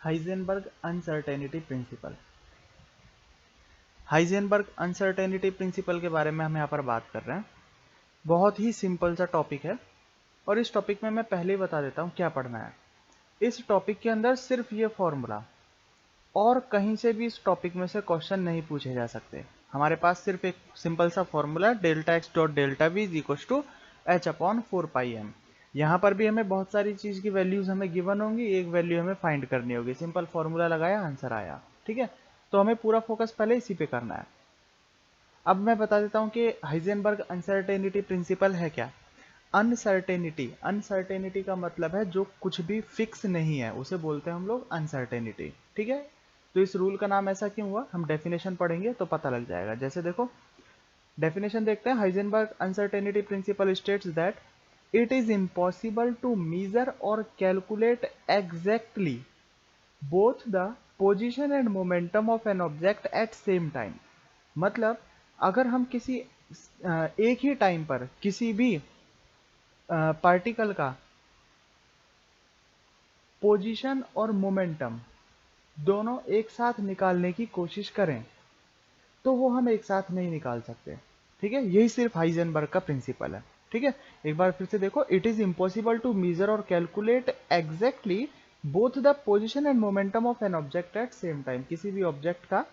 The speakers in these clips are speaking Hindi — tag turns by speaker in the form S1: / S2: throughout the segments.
S1: Heisenberg uncertainty principal. Heisenberg uncertainty principal के बारे में हम यहाँ पर बात कर रहे हैं। बहुत ही सिंपल सा टॉपिक है और इस टॉपिक में मैं पहले ही बता देता हूँ क्या पढ़ना है। इस टॉपिक के अंदर सिर्फ ये फॉर्मूला और कहीं से भी इस टॉपिक में से क्वेश्चन नहीं पूछे जा सकते। हमारे पास सिर्फ एक सिंपल सा formula delta x dot delta v is equal to h upon 4πm। यहाँ पर भी हमें बहुत सारी चीज़ की वैल्यूज हमें गिवन होंगी, एक वैल्यू हमें फाइंड करनी होगी। सिंपल फॉर्मूला लगाया, आंसर आया। ठीक है, तो हमें पूरा फोकस पहले इसी पे करना है। अब मैं बता देता हूँ कि हाइजेनबर्ग अनसर्टेनिटी प्रिंसिपल है क्या। अनसर्टेनिटी, अनसर्टेनिटी का मतलब है जो कुछ भी फिक्स नहीं है उसे बोलते हैं हम लोग अनसर्टेनिटी। ठीक है, तो इस रूल का नाम ऐसा क्यों हुआ, हम डेफिनेशन पढ़ेंगे तो पता लग जाएगा। जैसे देखो डेफिनेशन देखते हैं। Heisenberg uncertainty principle states that it is impossible to measure और calculate exactly both the position and momentum of an object at same time. मतलब अगर हम किसी एक ही टाइम पर किसी भी पार्टिकल का पोजीशन और मोमेंटम दोनों एक साथ निकालने की कोशिश करें तो वो हम एक साथ नहीं निकाल सकते। ठीक है, यही सिर्फ हाइजेनबर्ग का प्रिंसिपल है। ठीक है, एक बार फिर से देखो, it is impossible to measure और calculate exactly both the position and momentum of an object at same time. किसी भी ऑब्जेक्ट का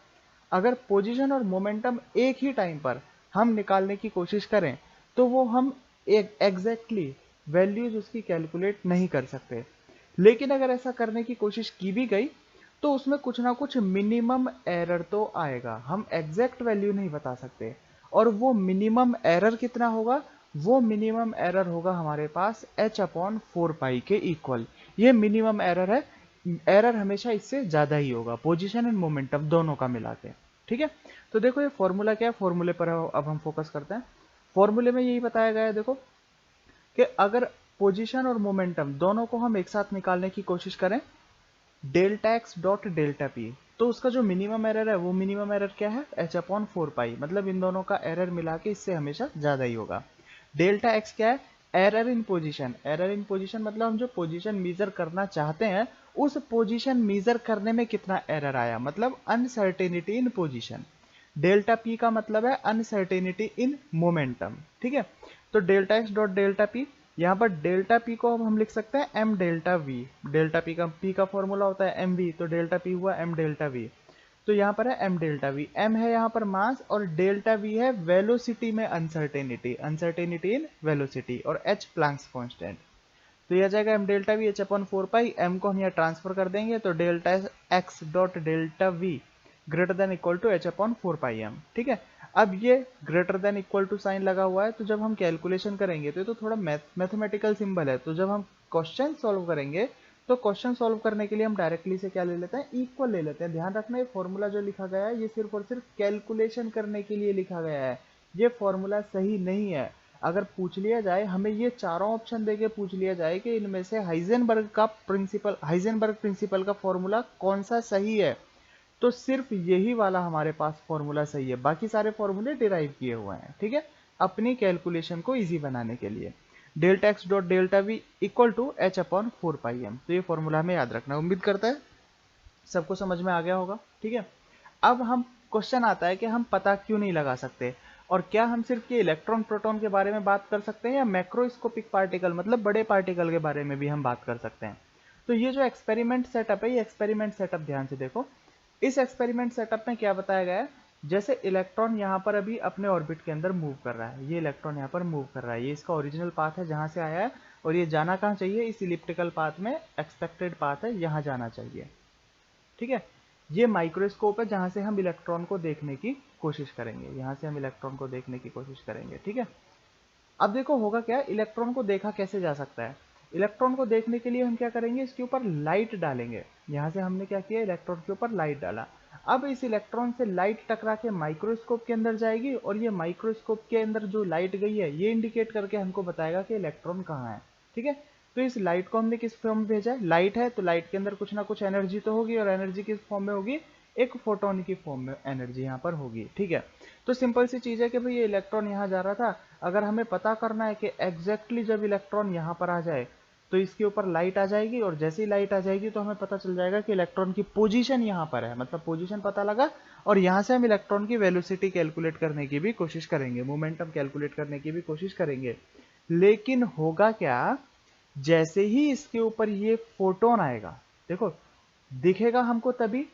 S1: अगर पोजीशन और मोमेंटम एक ही टाइम पर हम निकालने की कोशिश करें तो वो हम एक एग्जैक्टली वैल्यूज उसकी कैलकुलेट नहीं कर सकते। लेकिन अगर ऐसा करने की कोशिश की भी गई तो उसमें कुछ ना कुछ मिनिमम एरर तो आएगा। हम एग्जैक्ट वैल्यू नहीं बता सकते। और वो मिनिमम एरर कितना होगा, वो मिनिमम एरर होगा हमारे पास h अपॉन 4π के इक्वल। ये मिनिमम एरर है। एरर हमेशा इससे ज्यादा ही होगा, पोजीशन एंड मोमेंटम दोनों का मिला के। ठीक है, तो देखो ये फॉर्मूला क्या है, फॉर्मूले पर अब हम फोकस करते हैं। फॉर्मूले में यही बताया गया है देखो कि अगर पोजीशन और मोमेंटम दोनों को हम एक साथ निकालने की कोशिश करें delta x dot delta P, तो उसका जो मिनिमम एरर है वो मिनिमम एरर क्या है, h अपॉन 4π। मतलब इन दोनों का एरर मिला के इससे हमेशा ज्यादा ही होगा। डेल्टा एक्स क्या है, error in position. Error in position मतलब हम जो पोजीशन मेजर करना चाहते हैं उस पोजीशन मेजर करने में कितना एरर आया, मतलब अनसर्टेनिटी इन पोजीशन। डेल्टा पी का मतलब है अनसर्टेनिटी इन मोमेंटम। ठीक है, तो delta x dot delta P, यहाँ पर डेल्टा पी को अब हम लिख सकते हैं m delta v. Delta p का फॉर्मूला होता है एम वी, तो डेल्टा पी हुआ एम डेल्टा वी। तो यहाँ पर है एम डेल्टा वी, एम है यहाँ पर मास और डेल्टा वी है वेलोसिटी में अनसर्टेनिटी, अनसर्टेनिटी इन वेलोसिटी, और एच प्लैंक्स कांस्टेंट। तो यह आ जाएगा M delta we h/4π। M को हम यहाँ ट्रांसफर कर देंगे तो delta x dot delta v greater than equal to h/4πm। ठीक है, अब ये greater than equal to sign लगा हुआ है, तो जब हम कैलकुलेशन करेंगे तो ये तो थोड़ा मैथमेटिकल सिंबल है, तो जब हम क्वेश्चन सॉल्व करेंगे तो क्वेश्चन सॉल्व करने के लिए हम डायरेक्टली से क्या ले लेते हैं, इक्वल ले लेते हैं। ध्यान रखना ये फॉर्मूला जो लिखा गया है ये सिर्फ और सिर्फ कैलकुलेशन करने के लिए लिखा गया है, ये फॉर्मूला सही नहीं है। अगर पूछ लिया जाए, हमें ये चारों ऑप्शन देके पूछ लिया जाए कि इनमें से हाइजेनबर्ग प्रिंसिपल का फॉर्मूला कौन सा सही है, तो सिर्फ यही वाला हमारे पास फॉर्मूला सही है, बाकी सारे फॉर्मूले डिराइव किए हुए हैं। ठीक है, अपनी कैलकुलेशन को इजी बनाने के लिए। Delta x dot delta v equal to h/4πm, तो ये फॉर्मूला हमें याद रखना। उम्मीद करता है सबको समझ में आ गया होगा। ठीक है, अब हम क्वेश्चन आता है कि हम पता क्यों नहीं लगा सकते, और क्या हम सिर्फ ये इलेक्ट्रॉन प्रोटॉन के बारे में बात कर सकते हैं या मैक्रोस्कोपिक पार्टिकल मतलब बड़े पार्टिकल के बारे में भी हम बात कर सकते हैं। तो ये जो एक्सपेरिमेंट सेटअप है, ये एक्सपेरिमेंट सेटअप ध्यान से देखो। इस एक्सपेरिमेंट सेटअप में क्या बताया गया है, जैसे इलेक्ट्रॉन यहाँ पर अभी अपने ऑर्बिट के अंदर मूव कर रहा है, ये इलेक्ट्रॉन यहाँ पर मूव कर रहा है, ये इसका ओरिजिनल पाथ है जहाँ से आया है, और ये जाना कहाँ चाहिए, इस इलिप्टिकल पाथ में एक्सपेक्टेड पाथ है, यहाँ जाना चाहिए। ठीक है, ये माइक्रोस्कोप है जहां से हम इलेक्ट्रॉन को देखने की कोशिश करेंगे, यहां से हम इलेक्ट्रॉन को देखने की कोशिश करेंगे। ठीक है, अब देखो होगा क्या, इलेक्ट्रॉन को देखा कैसे जा सकता है। इलेक्ट्रॉन को देखने के लिए हम क्या करेंगे, इसके ऊपर लाइट डालेंगे। यहां से हमने क्या किया, इलेक्ट्रॉन के ऊपर लाइट डाला। अब इस इलेक्ट्रॉन से लाइट टकरा के माइक्रोस्कोप के अंदर जाएगी, और ये माइक्रोस्कोप के अंदर जो लाइट गई है ये इंडिकेट करके हमको बताएगा कि इलेक्ट्रॉन कहाँ है। ठीक है, तो इस लाइट को हमने किस फॉर्म में भेजा है, लाइट है तो लाइट के अंदर कुछ ना कुछ एनर्जी तो होगी, और एनर्जी किस फॉर्म में होगी, एक फोटोन की फॉर्म में एनर्जी यहाँ पर होगी। ठीक है, तो सिंपल सी चीज है कि भाई ये इलेक्ट्रॉन यहाँ जा रहा था, अगर हमें पता करना है कि एग्जैक्टली जब इलेक्ट्रॉन यहाँ पर आ जाए तो इसके ऊपर लाइट आ जाएगी, और जैसे ही लाइट आ जाएगी तो हमें पता चल जाएगा कि इलेक्ट्रॉन की पोजीशन यहाँ पर है, मतलब पोजीशन पता लगा, और यहाँ से हम इलेक्ट्रॉन की वेलोसिटी कैलकुलेट करने की भी कोशिश करेंगे, मोमेंटम कैलकुलेट करने की भी कोशिश करेंगे। लेकिन होगा क्या, जैसे ही इसके ऊपर ये फोटोन आएगा, देखो दिखेगा हमको तभी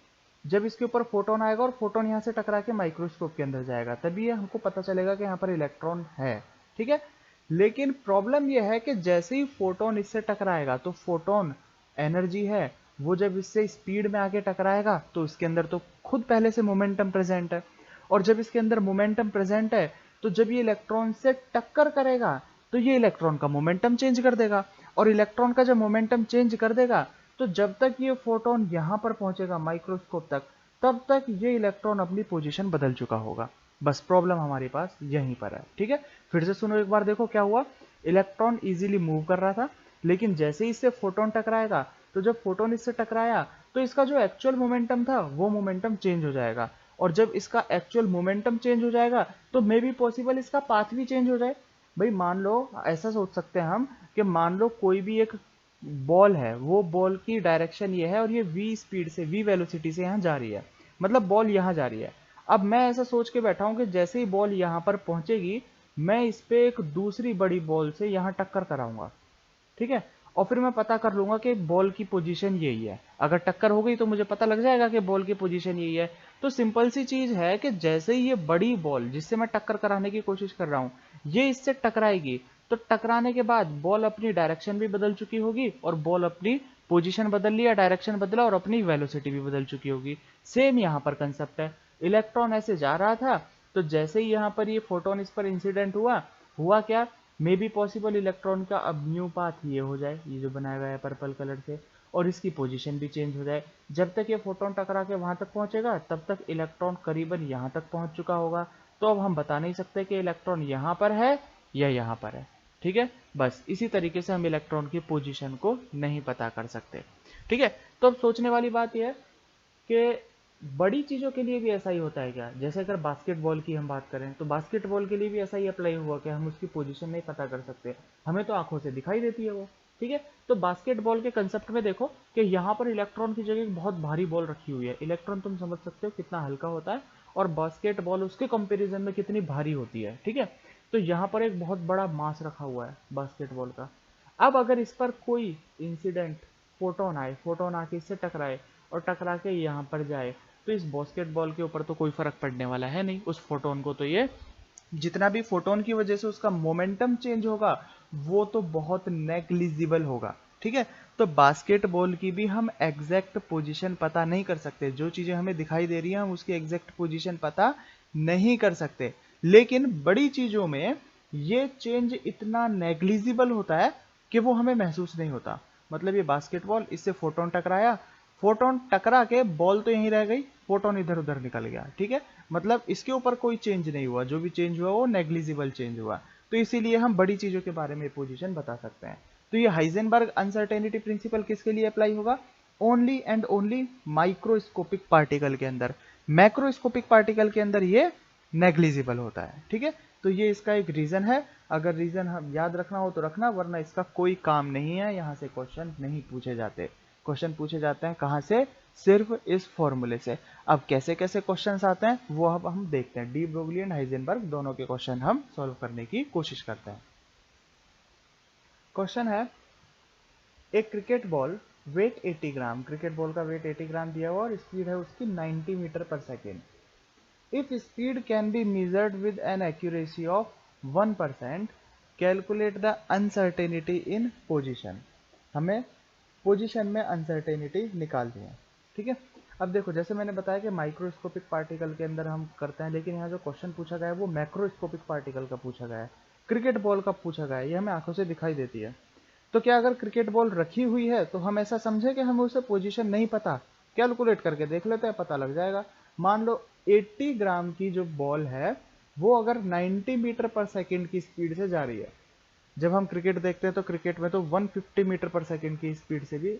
S1: जब इसके ऊपर फोटोन आएगा, और फोटोन यहाँ से टकरा के माइक्रोस्कोप के अंदर जाएगा, तभी ये हमको पता चलेगा कि यहाँ पर इलेक्ट्रॉन है, ठीक है। लेकिन प्रॉब्लम यह है कि जैसे ही फोटोन इससे टकराएगा, तो फोटोन एनर्जी है, वो जब इससे स्पीड में आके टकराएगा तो इसके अंदर तो खुद पहले से मोमेंटम प्रेजेंट है, और जब इसके अंदर मोमेंटम प्रेजेंट है तो जब ये इलेक्ट्रॉन से टक्कर करेगा तो ये इलेक्ट्रॉन का मोमेंटम चेंज कर देगा, और इलेक्ट्रॉन का जब मोमेंटम चेंज कर देगा तो जब तक ये फोटोन यहां पर पहुंचेगा माइक्रोस्कोप तक, तब तक ये इलेक्ट्रॉन अपनी पोजीशन बदल चुका होगा। बस प्रॉब्लम हमारे पास यहीं पर है, ठीक है। फिर से सुनो एक बार, देखो क्या हुआ, इलेक्ट्रॉन इजीली मूव कर रहा था, लेकिन जैसे ही इससे फोटोन टकराएगा, तो जब फोटोन इससे टकराया तो इसका जो एक्चुअल मोमेंटम था वो मोमेंटम चेंज हो जाएगा, और जब इसका एक्चुअल मोमेंटम चेंज हो जाएगा तो मे बी पॉसिबल इसका पाथ भी चेंज हो जाए। भाई मान लो, ऐसा सोच सकते हैं हम कि मान लो कोई भी एक बॉल है, वो बॉल की डायरेक्शन ये है और ये v स्पीड से, v वेलोसिटी से यहाँ जा रही है, मतलब बॉल यहाँ जा रही है। अब मैं ऐसा सोच के बैठा हूँ कि जैसे ही बॉल यहाँ पर पहुंचेगी, मैं इस पे एक दूसरी बड़ी बॉल से यहाँ टक्कर कराऊंगा, ठीक है, और फिर मैं पता कर लूंगा कि बॉल की पोजीशन यही है। अगर टक्कर हो गई तो मुझे पता लग जाएगा कि बॉल की पोजीशन यही है। तो सिंपल सी चीज है कि जैसे ही ये बड़ी बॉल जिससे मैं टक्कर कराने की कोशिश कर रहा हूं, ये इससे टकराएगी, तो टकराने के बाद बॉल अपनी डायरेक्शन भी बदल चुकी होगी, और बॉल अपनी पोजीशन बदल लिया, डायरेक्शन बदला, और अपनी वेलोसिटी भी बदल चुकी होगी। सेम यहाँ पर कंसेप्ट है, इलेक्ट्रॉन ऐसे जा रहा था, तो जैसे ही यहाँ पर ये फोटोन इस पर इंसिडेंट हुआ, हुआ क्या, मे बी पॉसिबल इलेक्ट्रॉन का अब न्यू पाथ ये हो जाए, ये जो बनाया गया है पर्पल कलर से, और इसकी पोजीशन भी चेंज हो जाए। जब तक ये फोटोन टकरा के वहां तक पहुंचेगा, तब तक इलेक्ट्रॉन करीबन यहाँ तक पहुंच चुका होगा। तो अब हम बता नहीं सकते कि इलेक्ट्रॉन यहाँ पर है या यहाँ पर है, ठीक है। बस इसी तरीके से हम इलेक्ट्रॉन की पोजीशन को नहीं पता कर सकते, ठीक है। तो अब सोचने वाली बात यह है कि बड़ी चीजों के लिए भी ऐसा ही होता है क्या, जैसे अगर बास्केटबॉल की हम बात करें तो बास्केटबॉल के लिए भी ऐसा ही अप्लाई हुआ कि हम उसकी पोजीशन नहीं पता कर सकते, हमें तो आंखों से दिखाई देती है वो, ठीक है। तो बास्केटबॉल के कंसेप्ट में देखो कि यहाँ पर इलेक्ट्रॉन की जगह एक बहुत भारी बॉल रखी हुई है, इलेक्ट्रॉन तुम समझ सकते हो कितना हल्का होता है, और बास्केटबॉल उसके कंपेरिजन में कितनी भारी होती है, ठीक है। तो यहाँ पर एक बहुत बड़ा मास रखा हुआ है बास्केटबॉल का। अब अगर इस पर कोई इंसिडेंट फोटोन आए, फोटोन आके इससे टकराए और टकरा के यहाँ पर जाए, तो इस बास्केटबॉल के ऊपर तो कोई फर्क पड़ने वाला है नहीं, उस फोटोन को तो ये जितना भी फोटोन की वजह से उसका मोमेंटम चेंज होगा वो तो बहुत नेग्लिजिबल होगा, ठीक है। तो बास्केटबॉल की भी हम एग्जैक्ट पोजीशन पता नहीं कर सकते, जो चीजें हमें दिखाई दे रही हैं हम उसकी एग्जैक्ट पोजीशन पता नहीं कर सकते, लेकिन बड़ी चीजों में ये चेंज इतना नेग्लिजिबल होता है कि वो हमें महसूस नहीं होता। मतलब ये बास्केटबॉल, इससे फोटोन टकराया, फोटोन टकरा के बॉल तो यहीं रह गई, फोटोन इधर उधर निकल गया, ठीक है। मतलब इसके ऊपर कोई चेंज नहीं हुआ, जो भी चेंज हुआ वो नेग्लिजिबल चेंज हुआ। तो इसीलिए हम बड़ी चीजों के बारे में पोजीशन बता सकते हैं। तो ये हाइजेनबर्ग अनसर्टेनिटी प्रिंसिपल किसके लिए अप्लाई होगा, only and only microscopic particle के अंदर, मैक्रोस्कोपिक पार्टिकल के अंदर ये नेग्लिजिबल होता है, ठीक है। तो ये इसका एक रीजन है, अगर रीजन हम याद रखना हो तो रखना, वरना इसका कोई काम नहीं है, यहाँ से क्वेश्चन नहीं पूछे जाते। क्वेश्चन पूछे जाते हैं कहाँ से, सिर्फ इस फॉर्मूले से। अब कैसे कैसे क्वेश्चंस आते हैं वो अब हम देखते हैं, डी ब्रोगली एंड हाइजेनबर्ग दोनों के क्वेश्चन हम सॉल्व करने की कोशिश करते हैं। क्वेश्चन है, एक cricket ball weight 80 gram, cricket ball का वेट 80 ग्राम दिया हुआ और स्पीड है उसकी 90 metre per second. If speed can be measured with an accuracy of 1%, calculate the uncertainty in position. हमें पोजीशन में अनसर्टेनिटी निकालनी है, ठीक है। अब देखो जैसे मैंने बताया कि माइक्रोस्कोपिक पार्टिकल के अंदर हम करते हैं, लेकिन यहाँ जो क्वेश्चन पूछा गया है वो मैक्रोस्कोपिक पार्टिकल का पूछा गया है, क्रिकेट बॉल का पूछा गया है, ये हमें आंखों से दिखाई देती है। तो क्या अगर क्रिकेट बॉल रखी हुई है तो हम ऐसा समझे कि हमें उसे पोजीशन नहीं पता, कैलकुलेट करके देख लेते हैं, पता लग जाएगा। मान लो 80 ग्राम की जो बॉल है वो अगर 90 मीटर पर सेकेंड की स्पीड से जा रही है, जब हम क्रिकेट देखते हैं तो क्रिकेट में तो 150 मीटर पर सेकेंड की स्पीड से भी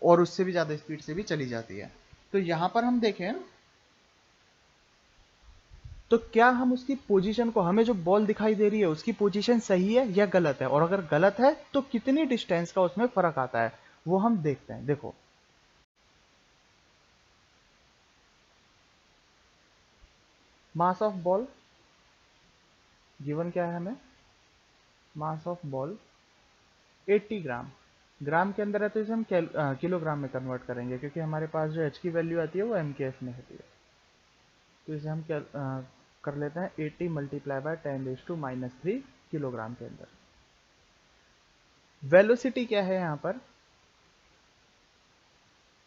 S1: और उससे भी ज्यादा स्पीड से भी चली जाती है। तो यहां पर हम देखें तो क्या हम उसकी पोजीशन को, हमें जो बॉल दिखाई दे रही है उसकी पोजीशन सही है या गलत है, और अगर गलत है तो कितनी डिस्टेंस का उसमें फर्क आता है, वो हम देखते हैं। देखो मास ऑफ बॉल गिवन क्या है हमें, मास ऑफ बॉल 80 ग्राम, ग्राम के अंदर है तो इसे हम किलोग्राम में कन्वर्ट करेंगे, क्योंकि हमारे पास जो एच की वैल्यू आती है वो एम के एफ में होती है। तो इसे हम कर लेते हैं 80 मल्टीप्लाई बाय 10⁻³ किलोग्राम के अंदर। वेलोसिटी क्या है यहाँ पर,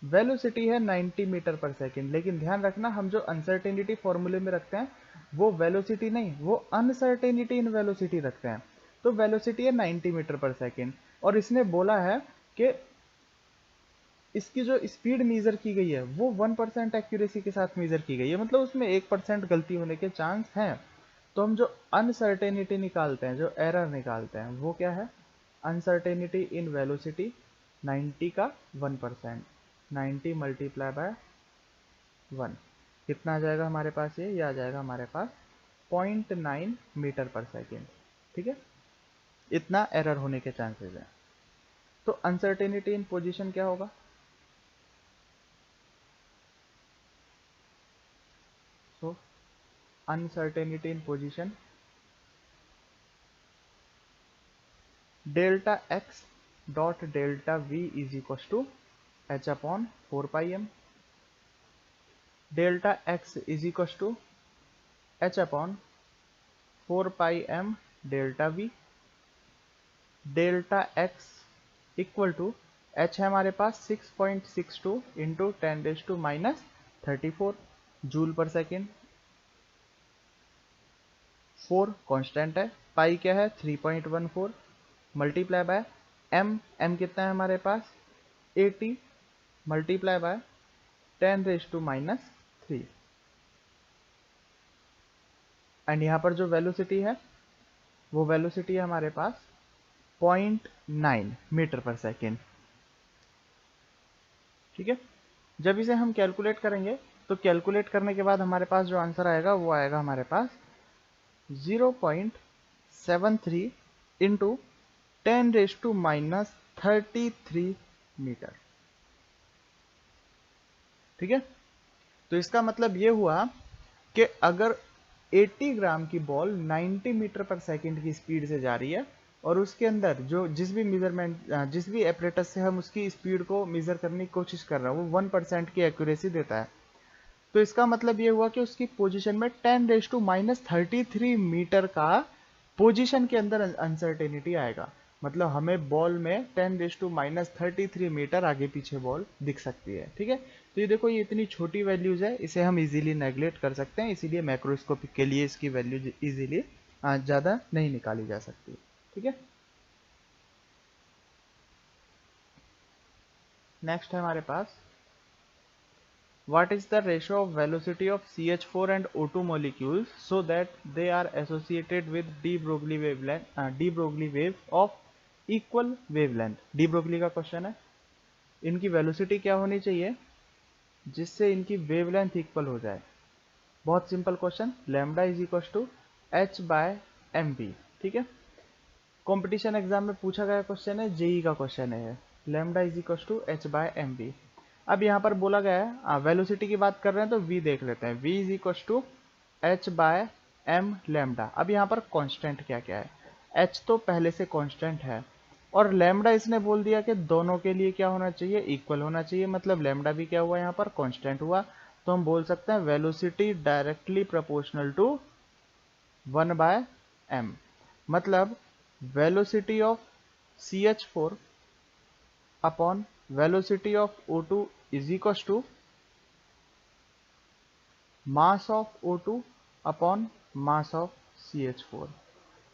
S1: वेलोसिटी है 90 मीटर पर सेकेंड, लेकिन ध्यान रखना हम जो अनसर्टेनिटी फॉर्मूले में रखते हैं वो वेलोसिटी नहीं, वो अनसर्टेनिटी इन वेलोसिटी रखते हैं। तो वेलोसिटी है 90 मीटर पर सेकेंड, और इसने बोला है कि इसकी जो स्पीड मेजर की गई है वो 1% एक्यूरेसी के साथ मेजर की गई है, मतलब उसमें 1% गलती होने के चांस हैं। तो हम जो अनसर्टेनिटी निकालते हैं, जो एरर निकालते हैं, वो क्या है, अनसर्टेनिटी इन वेलोसिटी 90 का 1%, 90 मल्टीप्लाई बाय 1, कितना आ जाएगा हमारे पास, ये आ जाएगा हमारे पास 0.9 मीटर पर सेकेंड। ठीक है, इतना एरर होने के चांसेस हैं। तो अनसर्टेनिटी इन पोजीशन क्या होगा, सो uncertainty in position delta x dot delta v is equals to h upon 4 pi m, delta x is equals to h upon 4 pi m delta v, delta x equal to h है हमारे पास 6.62 into 10⁻³ joule per second, 4 constant है, पाई क्या है 3.14, मल्टीप्लाई बाय m, m कितना है हमारे पास 80 मल्टीप्लाई बाय 10⁻³ एंड यहाँ पर जो वेलोसिटी है वो वेलोसिटी है हमारे पास 0.9 मीटर पर सेकेंड। ठीक है, जब इसे हम कैलकुलेट करेंगे तो कैलकुलेट करने के बाद हमारे पास जो आंसर आएगा वो आएगा हमारे पास 0.73 इंटू 10⁻³ मीटर। ठीक है, तो इसका मतलब ये हुआ कि अगर 80 ग्राम की बॉल 90 मीटर पर सेकंड की स्पीड से जा रही है और उसके अंदर जो जिस भी मेजरमेंट, जिस भी एपरेटस से हम उसकी स्पीड को मेजर करने की कोशिश कर रहे हैं वो 1% की एक्यूरेसी देता है, तो इसका मतलब ये हुआ कि उसकी पोजीशन में 10⁻³ मीटर का पोजीशन के अंदर अनसर्टेनिटी आएगा। मतलब हमें बॉल में 10⁻³ मीटर आगे पीछे बॉल दिख सकती है। ठीक है, तो ये देखो ये इतनी छोटी वैल्यूज है, इसे हम इजीली नेग्लेक्ट कर सकते हैं, इसीलिए मैक्रोस्कोपिक के लिए इसकी वैल्यू इजीली ज़्यादा नहीं निकाली जा सकती। ठीक है, नेक्स्ट है हमारे पास what is the ratio of velocity of CH4 and O2 molecules so that they are associated with de Broglie wavelength, de Broglie wave of equal wavelength। de Broglie का क्वेश्चन है, इनकी वेलोसिटी क्या होनी चाहिए जिससे इनकी वेवलेंथ इक्वल हो जाए। बहुत simple question, lambda is equal to h by m b. ठीक है, कंपटीशन एग्जाम में पूछा गया क्वेश्चन है, जेई का क्वेश्चन है, lambda is equal to h by m b. अब यहाँ पर बोला गया है वेलोसिटी की बात कर रहे हैं तो v देख लेते हैं, v is equal to h by m lambda. अब यहाँ पर कांस्टेंट क्या क्या है, h तो पहले से कांस्टेंट है और लैम्डा इसने बोल दिया कि दोनों के लिए क्या होना चाहिए, इक्वल होना चाहिए, मतलब लैम्डा भी क्या हुआ यहाँ पर कांस्टेंट हुआ। तो हम बोल सकते हैं velocity directly proportional to 1 by m, मतलब velocity of CH4 upon velocity of O2 is equal to mass of O2 upon mass of CH4।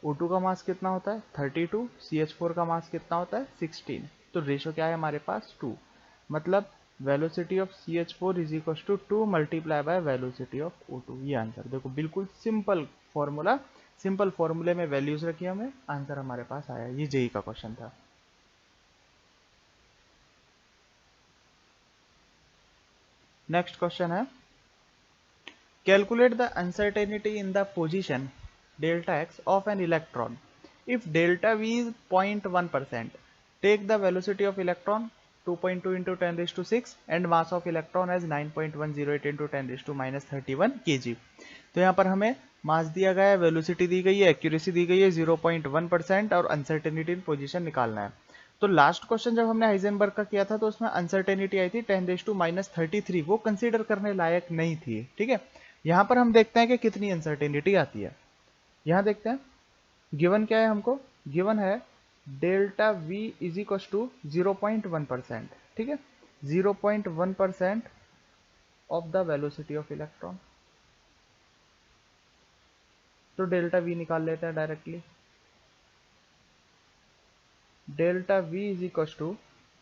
S1: O2 का मास कितना होता है 32, CH4 का मास कितना होता है 16, तो रेशो क्या है हमारे पास 2, मतलब velocity of CH4 is equal to 2 multiply by velocity of O2। ये आंसर देखो, बिल्कुल सिंपल फॉर्मूला, सिंपल फॉर्मूले में वैल्यूज रखी हमें, आंसर हमारे पास आया। ये जेई का क्वेश्चन था। नेक्स्ट क्वेश्चन है calculate the uncertainty in the position delta x of an electron if delta v is 0.1%. Take the velocity of electron 2.2 into 10 raised to 6 and mass of electron as 9.108 into 10 raised to minus 31 kg. तो यहाँ पर हमें मास दिया गया है, वेलोसिटी दी गई है, एक्यूरेसी दी गई है 0.1% और अनसर्टेनिटी इन पोजीशन निकालना है। तो लास्ट क्वेश्चन जब हमने हाइजेनबर्ग का किया था तो उसमें अनसर्टेनिटी आई थी 10 रेज टू माइनस 33, वो कंसीडर करने लायक नहीं थी। ठीक है, यहाँ पर हम देखते हैं कि कितनी अनसर्टेनिटी आती है। यहाँ देखते हैं गिवन क्या है, हमको गिवन है delta v is equal to 0.1%। ठीक है, 0.1% of the velocity of electron. तो डेल्टा वी निकाल लेते हैं directly. Delta v is equal to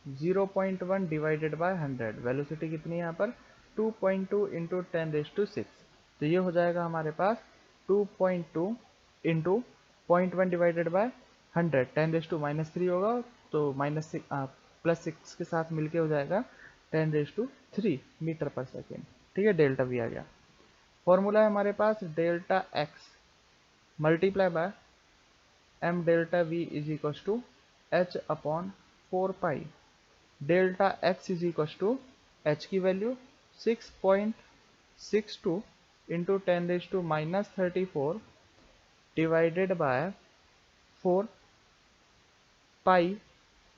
S1: 0.1 divided by 100। Velocity कितनी है यहाँ पर 2.2 इंटू 10 रेज टू 6। तो ये हो जाएगा हमारे पास 2.2 into 0.1 divided by 100, 10 raise to minus 3 होगा तो माइनस प्लस 6 के साथ मिलके हो जाएगा 10 raise to 3 metre per second. ठीक है, डेल्टा वी आ गया। फॉर्मूला है हमारे पास delta x multiply by m delta v is equal to h upon 4 pi. Delta x is equal to h की value 6.62 into 10 raise to minus 34 divided by 4 pi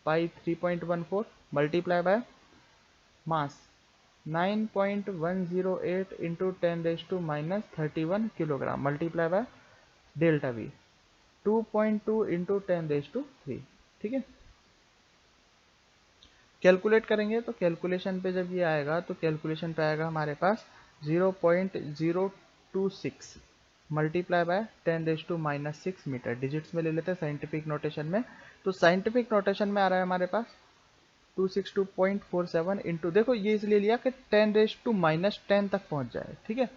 S1: 3.14 multiply by mass 9.108 into 10 raise to minus 31 kilogram multiply by delta v 2.2 into 10 raise to 3। ठीक है, कैलकुलेट करेंगे तो कैलकुलेशन पे जब ये आएगा तो कैलकुलेशन पे आएगा हमारे पास 0.026 multiply by 10 raise to minus 6 metre. Digits में ले लेते हैं साइंटिफिक नोटेशन में, तो साइंटिफिक नोटेशन में आ रहा है हमारे पास 262.47 इंटू, देखो ये इसलिए लिया कि 10 रेज टू माइनस 10 तक पहुंच जाए। ठीक है,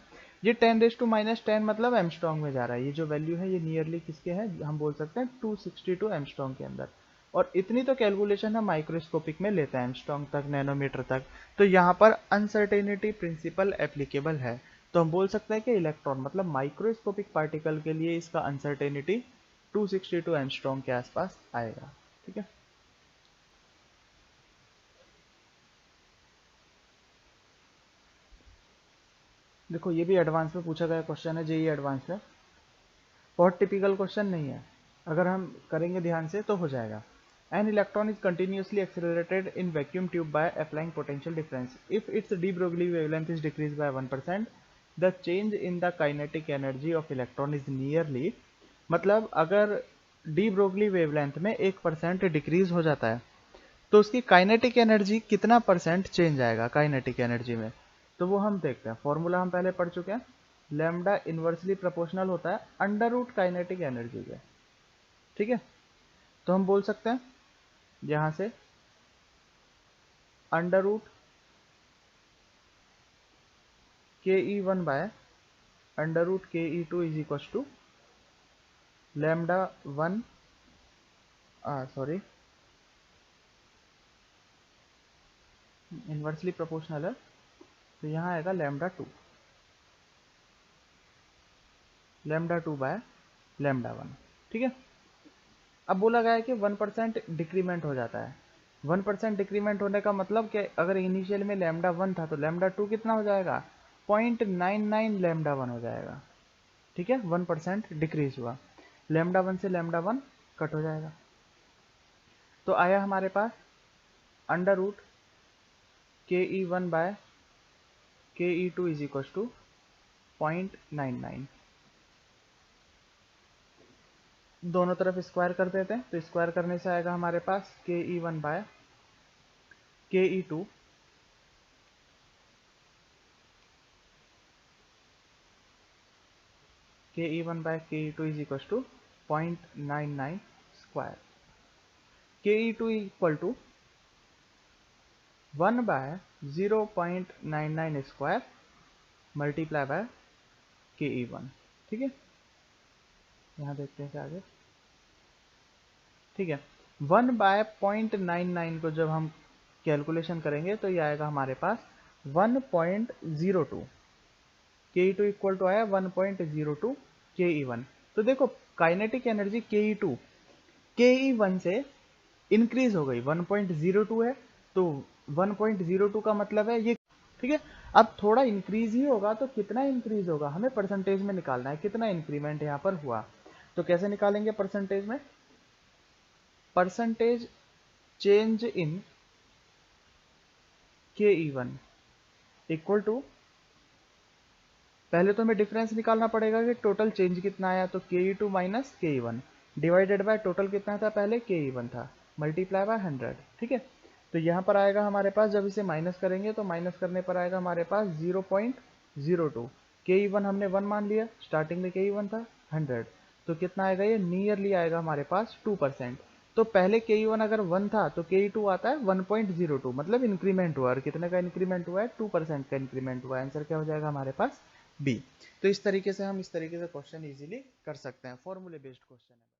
S1: ये 10 रेज टू माइनस 10 मतलब एमस्ट्रॉन्ग में जा रहा है। ये जो वैल्यू है ये नियरली किसके है, हम बोल सकते हैं 262 एमस्ट्रॉन्ग के अंदर। और इतनी तो कैलकुलेशन हम माइक्रोस्कोपिक में लेते हैं एमस्ट्रॉन्ग तक, नैनोमीटर तक। तो यहाँ पर अनसर्टेनिटी प्रिंसिपल एप्लीकेबल है। तो हम बोल सकते हैं कि इलेक्ट्रॉन मतलब माइक्रोस्कोपिक पार्टिकल के लिए इसका अनसर्टेनिटी 262 एमस्ट्रॉन्ग के आसपास आएगा। ठीक है, देखो ये भी एडवांस में पूछा गया क्वेश्चन है, जेईई एडवांस में, बहुत टिपिकल क्वेश्चन नहीं है, अगर हम करेंगे ध्यान से तो हो जाएगा। An electron is continuously accelerated in vacuum tube by applying potential difference if it's de Broglie wavelength is decrease by 1%, the change in the kinetic energy of electron is nearly, मतलब अगर डी ब्रोगली वेवलेंथ में 1% डिक्रीज हो जाता है तो उसकी काइनेटिक एनर्जी कितना परसेंट चेंज आएगा काइनेटिक एनर्जी में, तो वो हम देखते हैं। फॉर्मूला हम पहले पढ़ चुके हैं, लैम्डा इनवर्सली प्रोपोर्शनल होता है अंडर रूट काइनेटिक एनर्जी के। ठीक है, तो हम बोल सकते हैं यहां से under root K E one by under root K E two is equal to lambda one, sorry inversely proportional है तो यहाँ आएगा lambda two by lambda one. ठीक है, अब बोला गया है कि 1% डिक्रीमेंट हो जाता है। 1% डिक्रीमेंट होने का मतलब कि अगर इनिशियल में लैम्डा वन था तो लैम्डा टू कितना हो जाएगा 0.99 लैम्डा वन हो जाएगा। ठीक है, 1% डिक्रीज हुआ, लैम्डा वन से लैम्डा वन कट हो जाएगा। तो आया हमारे पास under root K E one by K E two is equal to 0.99, दोनों तरफ स्क्वायर कर देते हैं तो स्क्वायर करने से आएगा हमारे पास के E one by K E to के E one by K E two is equal to 0.99 square. K E two equal to 1 by 0.99 square multiply by K E one. ठीक है, यहाँ देखते हैं आगे। ठीक है, 1 बाय 0.99 को जब हम कैलकुलेशन करेंगे तो ये आएगा हमारे पास 1.02। के ई टू इक्वल टू आया 1.02 के ई वन। तो देखो काइनेटिक एनर्जी के ई टू के ई वन से इंक्रीज हो गई, 1.02 है तो 1.02 का मतलब है ये, ठीक है। अब थोड़ा इंक्रीज ही होगा तो कितना इंक्रीज होगा हमें परसेंटेज में निकालना है, कितना इंक्रीमेंट यहाँ पर हुआ। तो कैसे निकालेंगे परसेंटेज में, परसेंटेज चेंज इन के ई वन इक्वल टू, पहले तो हमें डिफरेंस निकालना पड़ेगा कि टोटल चेंज कितना आया, तो के ई टू माइनस के E one divided by total कितना था, पहले के ई वन था, मल्टीप्लाई बाय 100, ठीक है। तो यहाँ पर आएगा हमारे पास, जब इसे माइनस करेंगे तो माइनस करने पर आएगा हमारे पास 0.02, के ई वन हमने 1 मान लिया, स्टार्टिंग में के ई वन था 100, तो कितना आएगा ये नियरली आएगा हमारे पास 2%। तो पहले के ई वन अगर 1 था तो के ई टू आता है 1.02, मतलब इंक्रीमेंट हुआ, और कितने का इंक्रीमेंट हुआ है, 2% का इंक्रीमेंट हुआ है। आंसर क्या हो जाएगा हमारे पास बी। तो इस तरीके से हम इस तरीके से क्वेश्चन इजीली कर सकते हैं, फॉर्मूले बेस्ड क्वेश्चन है।